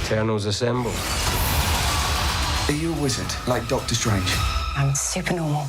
Eternals assemble. Are you a wizard, like Doctor Strange? I'm super normal.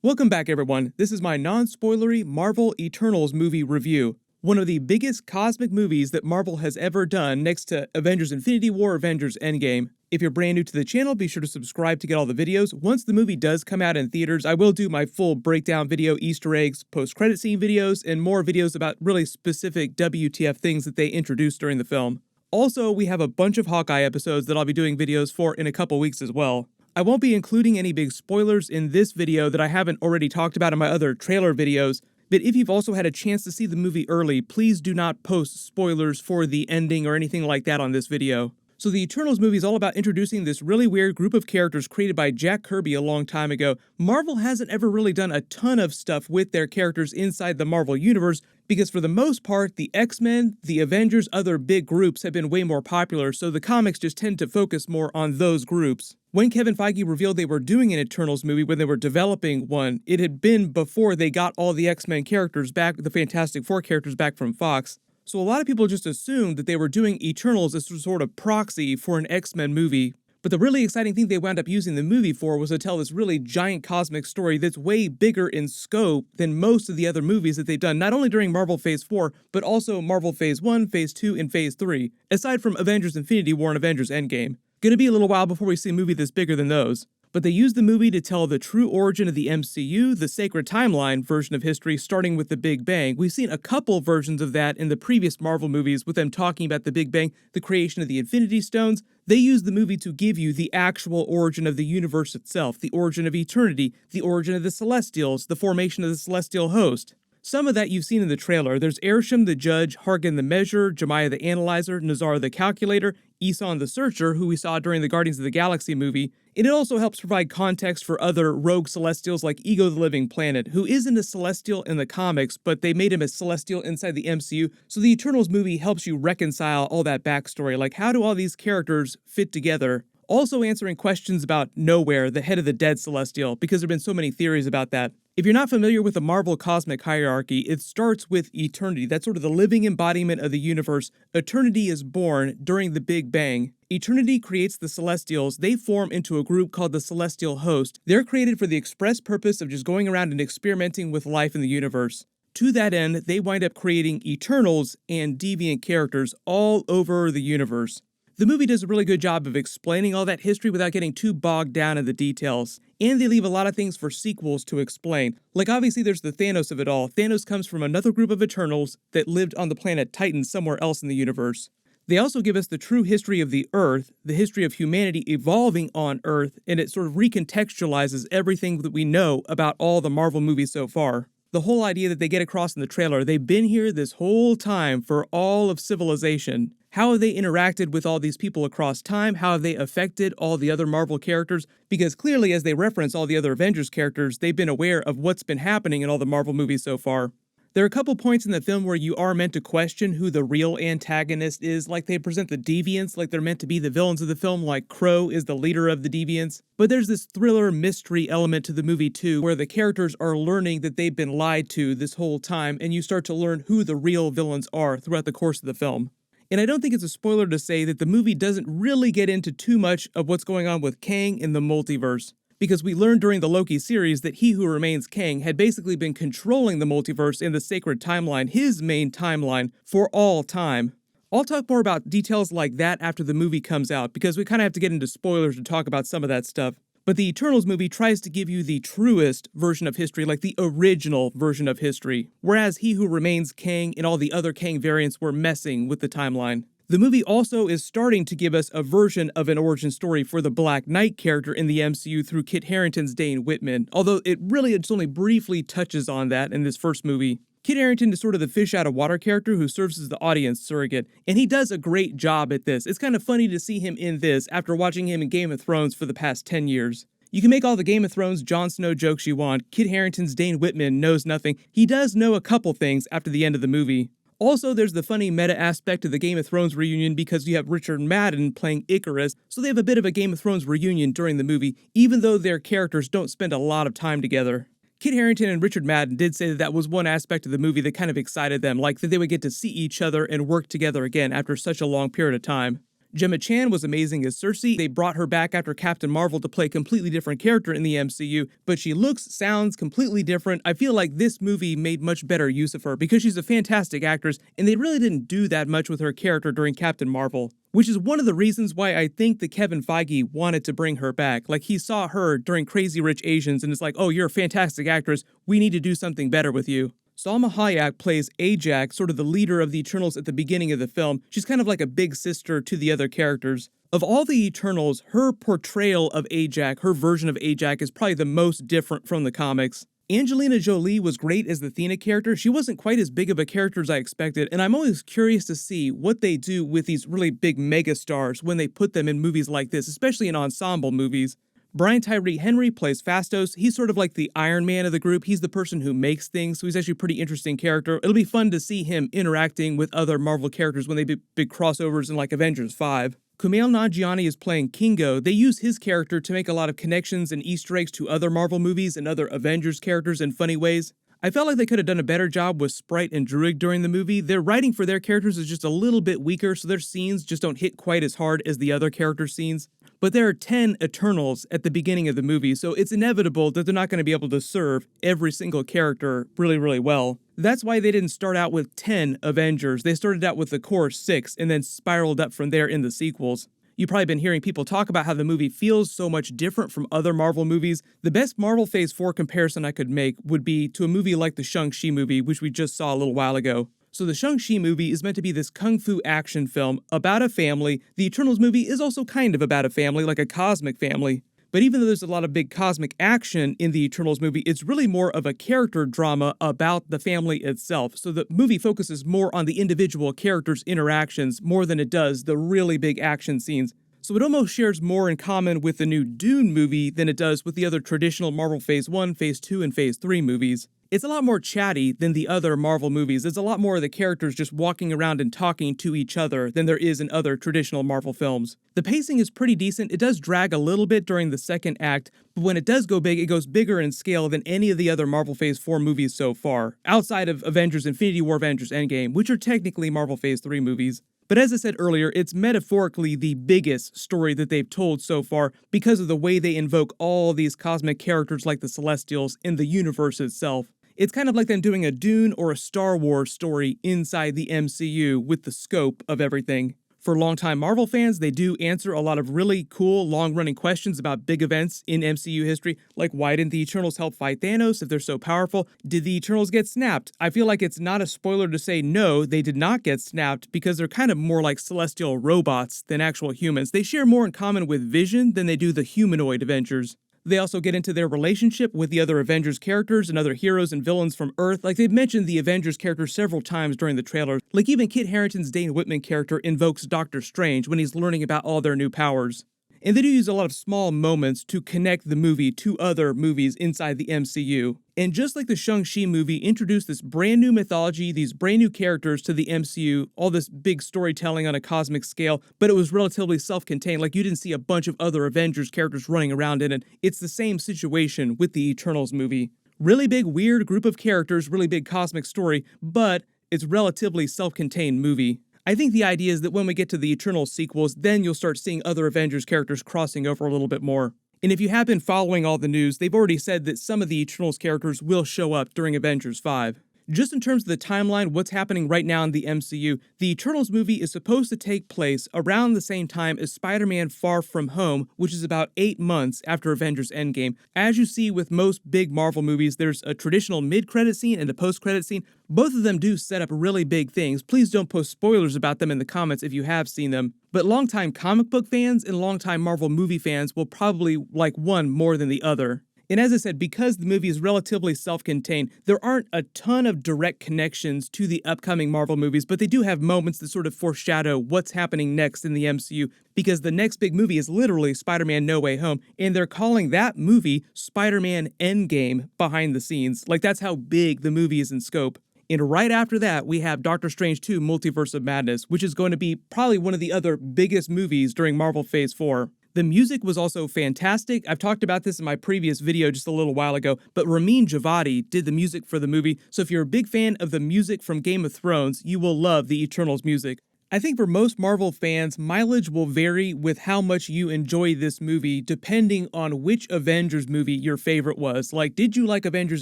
Welcome back, everyone. This is my non-spoilery Marvel Eternals movie review. One of the biggest cosmic movies that Marvel has ever done, next to Avengers Infinity War, Avengers Endgame. If you're brand new to the channel, be sure to subscribe to get all the videos. Once the movie does come out in theaters, I will do my full breakdown video, Easter eggs, post-credit scene videos, and more videos about really specific WTF things that they introduced during the film. Also, we have a bunch of Hawkeye episodes that I'll be doing videos for in a couple weeks as well. I won't be including any big spoilers in this video that I haven't already talked about in my other trailer videos, but if you've also had a chance to see the movie early, please do not post spoilers for the ending or anything like that on this video. So the Eternals movie is all about introducing this really weird group of characters created by Jack Kirby a long time ago. Marvel hasn't ever really done a ton of stuff with their characters inside the Marvel Universe, because for the most part, the X-Men, the Avengers, other big groups have been way more popular, so the comics just tend to focus more on those groups. When Kevin Feige revealed they were doing an Eternals movie, when they were developing one, it had been before they got all the X-Men characters back, the Fantastic Four characters back from Fox. So a lot of people just assumed that they were doing Eternals as a sort of proxy for an X-Men movie. But the really exciting thing they wound up using the movie for was to tell this really giant cosmic story that's way bigger in scope than most of the other movies that they've done, not only during Marvel Phase 4, but also Marvel Phase 1, Phase 2, and Phase 3, aside from Avengers Infinity War and Avengers Endgame. Gonna be a little while before we see a movie that's bigger than those. But they used the movie to tell the true origin of the MCU, the Sacred Timeline version of history, starting with the Big Bang. We've seen a couple versions of that in the previous Marvel movies, with them talking about the Big Bang, the creation of the Infinity Stones. They used the movie to give you the actual origin of the universe itself, the origin of eternity, the origin of the Celestials, the formation of the Celestial Host. Some of that you've seen in the trailer. There's Arishem the Judge, Hargan the Measure, Jemiah the Analyzer, Nazar the Calculator, Eson the Searcher, who we saw during the Guardians of the Galaxy movie, and it also helps provide context for other rogue Celestials like Ego the Living Planet, who isn't a Celestial in the comics, but they made him a Celestial inside the MCU, so the Eternals movie helps you reconcile all that backstory, like how do all these characters fit together? Also answering questions about Nowhere, the head of the dead Celestial, because there have been so many theories about that. If you're not familiar with the Marvel cosmic hierarchy, it starts with eternity. That's sort of the living embodiment of the universe. Eternity is born during the Big Bang. Eternity creates the Celestials. They form into a group called the Celestial Host. They're created for the express purpose of just going around and experimenting with life in the universe. To that end, they wind up creating Eternals and deviant characters all over the universe. The movie does a really good job of explaining all that history without getting too bogged down in the details. And they leave a lot of things for sequels to explain. Like obviously there's the Thanos of it all. Thanos comes from another group of Eternals that lived on the planet Titan somewhere else in the universe. They also give us the true history of the Earth, the history of humanity evolving on Earth, and it sort of recontextualizes everything that we know about all the Marvel movies so far. The whole idea that they get across in the trailer, they've been here this whole time for all of civilization. How have they interacted with all these people across time? How have they affected all the other Marvel characters? Because clearly, as they reference all the other Avengers characters, they've been aware of what's been happening in all the Marvel movies so far. There are a couple points in the film where you are meant to question who the real antagonist is, like they present the Deviants like they're meant to be the villains of the film, like Crow is the leader of the Deviants. But there's this thriller mystery element to the movie too, where the characters are learning that they've been lied to this whole time, and you start to learn who the real villains are throughout the course of the film. And I don't think it's a spoiler to say that the movie doesn't really get into too much of what's going on with Kang in the multiverse, because we learned during the Loki series that He Who Remains Kang had basically been controlling the multiverse in the Sacred Timeline, his main timeline, for all time. I'll talk more about details like that after the movie comes out, because we kind of have to get into spoilers to talk about some of that stuff. But the Eternals movie tries to give you the truest version of history, like the original version of history, whereas He Who Remains Kang and all the other Kang variants were messing with the timeline. The movie also is starting to give us a version of an origin story for the Black Knight character in the MCU through Kit Harington's Dane Whitman, although it really just only briefly touches on that in this first movie. Kit Harington is sort of the fish out of water character who serves as the audience surrogate, and he does a great job at this. It's kind of funny to see him in this after watching him in Game of Thrones for the past 10 years. You can make all the Game of Thrones Jon Snow jokes you want. Kit Harington's Dane Whitman knows nothing. He does know a couple things after the end of the movie. Also, there's the funny meta aspect of the Game of Thrones reunion because you have Richard Madden playing Icarus, so they have a bit of a Game of Thrones reunion during the movie, even though their characters don't spend a lot of time together. Kit Harington and Richard Madden did say that that was one aspect of the movie that kind of excited them, like that they would get to see each other and work together again after such a long period of time. Gemma Chan was amazing as Cersei. They brought her back after Captain Marvel to play a completely different character in the MCU, but she looks, sounds completely different. I feel like this movie made much better use of her because she's a fantastic actress, and they really didn't do that much with her character during Captain Marvel, which is one of the reasons why I think that Kevin Feige wanted to bring her back. Like, he saw her during Crazy Rich Asians and it's like, oh, you're a fantastic actress. We need to do something better with you. Salma Hayek plays Ajax, sort of the leader of the Eternals at the beginning of the film. She's kind of like a big sister to the other characters. Of all the Eternals, her portrayal of Ajax, her version of Ajax, is probably the most different from the comics. Angelina Jolie was great as the Athena character. She wasn't quite as big of a character as I expected, and I'm always curious to see what they do with these really big megastars when they put them in movies like this, especially in ensemble movies. Brian Tyree Henry plays Phastos. He's sort of like the Iron Man of the group. He's the person who makes things, so he's actually a pretty interesting character. It'll be fun to see him interacting with other Marvel characters when they do big crossovers in like Avengers 5. Kumail Nanjiani is playing Kingo. They use his character to make a lot of connections and Easter eggs to other Marvel movies and other Avengers characters in funny ways. I felt like they could have done a better job with Sprite and Druig during the movie. Their writing for their characters is just a little bit weaker, so their scenes just don't hit quite as hard as the other character scenes. But there are 10 Eternals at the beginning of the movie, so it's inevitable that they're not going to be able to serve every single character really, really well. That's why they didn't start out with 10 Avengers. They started out with the core 6 and then spiraled up from there in the sequels. You've probably been hearing people talk about how the movie feels so much different from other Marvel movies. The best Marvel Phase 4 comparison I could make would be to a movie like the Shang-Chi movie, which we just saw a little while ago. So the Shang-Chi movie is meant to be this kung fu action film about a family. The Eternals movie is also kind of about a family, like a cosmic family. But even though there's a lot of big cosmic action in the Eternals movie, it's really more of a character drama about the family itself. So the movie focuses more on the individual characters' interactions more than it does the really big action scenes. So it almost shares more in common with the new Dune movie than it does with the other traditional Marvel Phase 1, Phase 2, and Phase 3 movies. It's a lot more chatty than the other Marvel movies. There's a lot more of the characters just walking around and talking to each other than there is in other traditional Marvel films. The pacing is pretty decent. It does drag a little bit during the second act, but when it does go big, it goes bigger in scale than any of the other Marvel Phase 4 movies so far, outside of Avengers Infinity War, Avengers Endgame, which are technically Marvel Phase 3 movies. But as I said earlier, it's metaphorically the biggest story that they've told so far because of the way they invoke all these cosmic characters like the Celestials in the universe itself. It's kind of like them doing a Dune or a Star Wars story inside the MCU with the scope of everything. For longtime Marvel fans, they do answer a lot of really cool, long-running questions about big events in MCU history, like why didn't the Eternals help fight Thanos if they're so powerful? Did the Eternals get snapped? I feel like it's not a spoiler to say no, they did not get snapped because they're kind of more like celestial robots than actual humans. They share more in common with Vision than they do the humanoid Avengers. They also get into their relationship with the other Avengers characters and other heroes and villains from Earth. Like, they've mentioned the Avengers characters several times during the trailer. Like, even Kit Harington's Dane Whitman character invokes Doctor Strange when he's learning about all their new powers. And they do use a lot of small moments to connect the movie to other movies inside the MCU. And just like the Shang-Chi movie introduced this brand new mythology, these brand new characters to the MCU, all this big storytelling on a cosmic scale, but it was relatively self-contained, like you didn't see a bunch of other Avengers characters running around in it. It's the same situation with the Eternals movie. Really big, weird group of characters, really big cosmic story, but it's relatively self-contained movie. I think the idea is that when we get to the Eternals sequels, then you'll start seeing other Avengers characters crossing over a little bit more. And if you have been following all the news, they've already said that some of the Eternals characters will show up during Avengers 5. Just in terms of the timeline, what's happening right now in the MCU, the Eternals movie is supposed to take place around the same time as Spider-Man Far From Home, which is about 8 months after Avengers Endgame. As you see with most big Marvel movies, there's a traditional mid-credit scene and a post-credit scene. Both of them do set up really big things. Please don't post spoilers about them in the comments if you have seen them. But longtime comic book fans and longtime Marvel movie fans will probably like one more than the other. And as I said, because the movie is relatively self-contained, there aren't a ton of direct connections to the upcoming Marvel movies, but they do have moments that sort of foreshadow what's happening next in the MCU, because the next big movie is literally Spider-Man No Way Home, and they're calling that movie Spider-Man Endgame behind the scenes. Like, that's how big the movie is in scope. And right after that, we have Doctor Strange 2 Multiverse of Madness, which is going to be probably one of the other biggest movies during Marvel Phase 4. The music was also fantastic. I've talked about this in my previous video just a little while ago, but Ramin Djawadi did the music for the movie, so if you're a big fan of the music from Game of Thrones, you will love the Eternals music. I think for most Marvel fans, mileage will vary with how much you enjoy this movie depending on which Avengers movie your favorite was. Like, did you like Avengers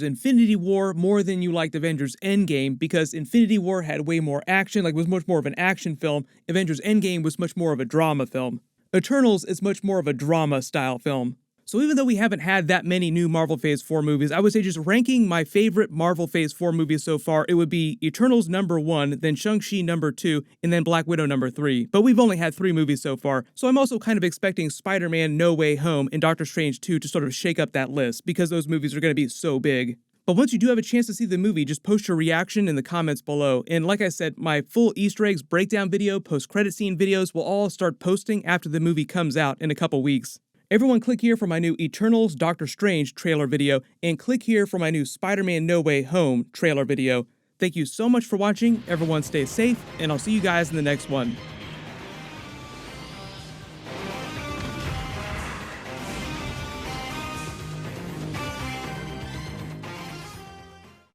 Infinity War more than you liked Avengers Endgame? Because Infinity War had way more action, like was much more of an action film. Avengers Endgame was much more of a drama film. Eternals is much more of a drama style film. So even though we haven't had that many new Marvel Phase 4 movies, I would say just ranking my favorite Marvel Phase 4 movies so far, it would be Eternals #1, then Shang-Chi #2, and then Black Widow #3. But we've only had 3 movies so far, so I'm also kind of expecting Spider-Man No Way Home and Doctor Strange 2 to sort of shake up that list, because those movies are going to be so big. But once you do have a chance to see the movie, just post your reaction in the comments below. And like I said, my full Easter eggs breakdown video, post-credit scene videos will all start posting after the movie comes out in a couple weeks. Everyone click here for my new Eternals Doctor Strange trailer video, and click here for my new Spider-Man No Way Home trailer video. Thank you so much for watching, everyone stay safe, and I'll see you guys in the next one.